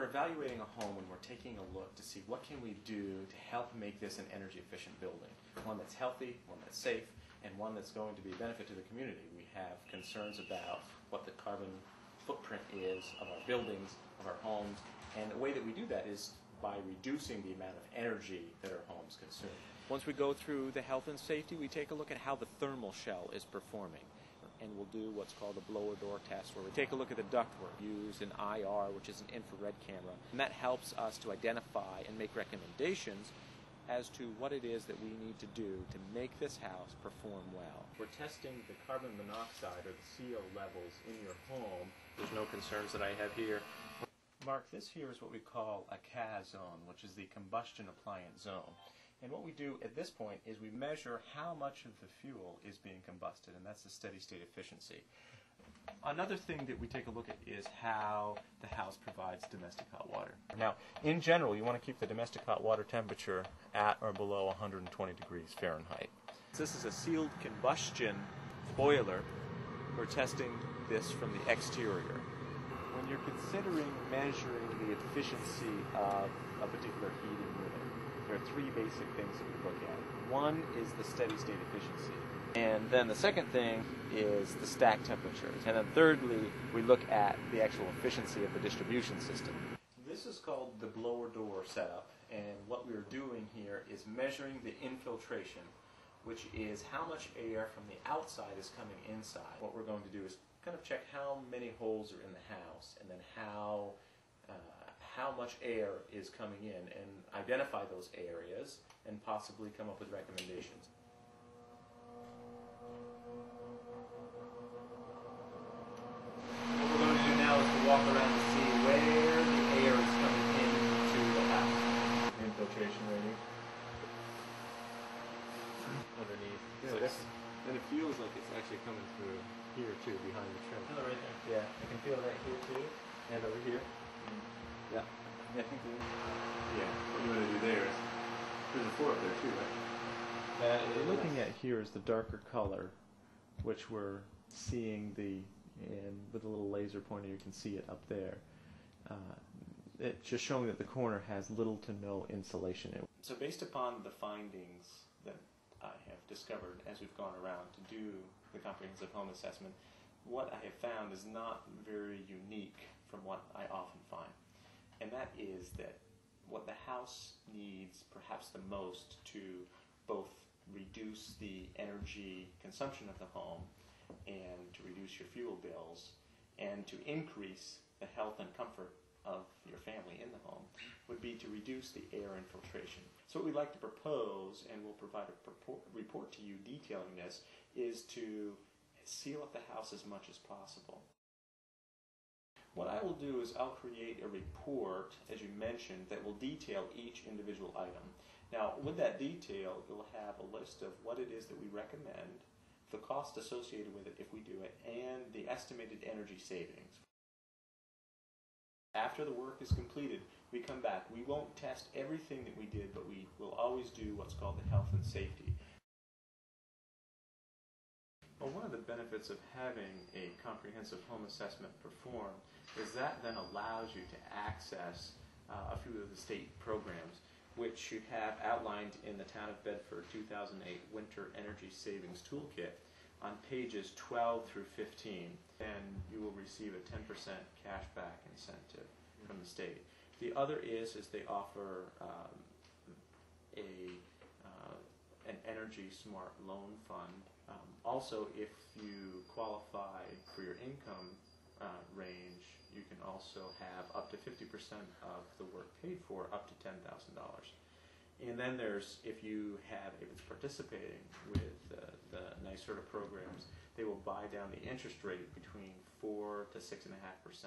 we're evaluating a home and we're taking a look to see what can we do to help make this an energy efficient building, one that's healthy, one that's safe, and one that's going to be a benefit to the community. We have concerns about what the carbon footprint is of our buildings, of our homes, and the way that we do that is by reducing the amount of energy that our homes consume. Once we go through the health and safety, we take a look at how the thermal shell is performing. And we'll do what's called a blower door test, where we take a look at the ductwork, use an IR, which is an infrared camera, and that helps us to identify and make recommendations as to what it is that we need to do to make this house perform well. We're testing the carbon monoxide or the CO levels in your home. There's no concerns that I have here. Mark, this here is what we call a CAZ zone, which is the combustion appliance zone. And what we do at this point is we measure how much of the fuel is being combusted, and that's the steady state efficiency. Another thing that we take a look at is how the house provides domestic hot water. Now, in general, you want to keep the domestic hot water temperature at or below 120 degrees Fahrenheit. This is a sealed combustion boiler. We're testing this from the exterior. When you're considering measuring the efficiency of a particular heating unit, there are three basic things that we look at. One is the steady state efficiency. And then the second thing is the stack temperatures. And then thirdly, we look at the actual efficiency of the distribution system. This is called the blower door setup. And what we're doing here is measuring the infiltration, which is how much air from the outside is coming inside. What we're going to do is kind of check how many holes are in the house, and then how much air is coming in, and identify those areas and possibly come up with recommendations. What we're going to do now is to walk around and see where the air is coming into the house. Infiltration rating. Underneath. Yeah, so and it feels like it's actually coming through here too, behind the trim. Oh, right there. Yeah, I can feel that here too. And over here. Yeah. Yeah, I think what you want to do there is, there's a 4 up there too, right? What we're looking at here is the darker color, which we're seeing and with a little laser pointer you can see it up there. It's just showing that the corner has little to no insulation in it. So based upon the findings that I have discovered as we've gone around to do the comprehensive home assessment, what I have found is not very unique from what I often find. And that is that what the house needs perhaps the most to both reduce the energy consumption of the home and to reduce your fuel bills and to increase the health and comfort of your family in the home would be to reduce the air infiltration. So what we'd like to propose, and we'll provide a report to you detailing this, is to seal up the house as much as possible. What I will do is I'll create a report, as you mentioned, that will detail each individual item. Now, with that detail, you'll have a list of what it is that we recommend, the cost associated with it if we do it, and the estimated energy savings. After the work is completed, we come back. We won't test everything that we did, but we will always do what's called the health and safety. Well, one of the benefits of having a comprehensive home assessment performed is that then allows you to access a few of the state programs, which you have outlined in the Town of Bedford 2008 Winter Energy Savings Toolkit on pages 12 through 15, and you will receive a 10% cashback incentive from the state. The other is they offer an Energy Smart Loan Fund. Also, if you qualify for your income range, you can also have up to 50% of the work paid for, up to $10,000. And then there's, if it's participating with the NYSERDA programs, they will buy down the interest rate between 4 to 6.5%.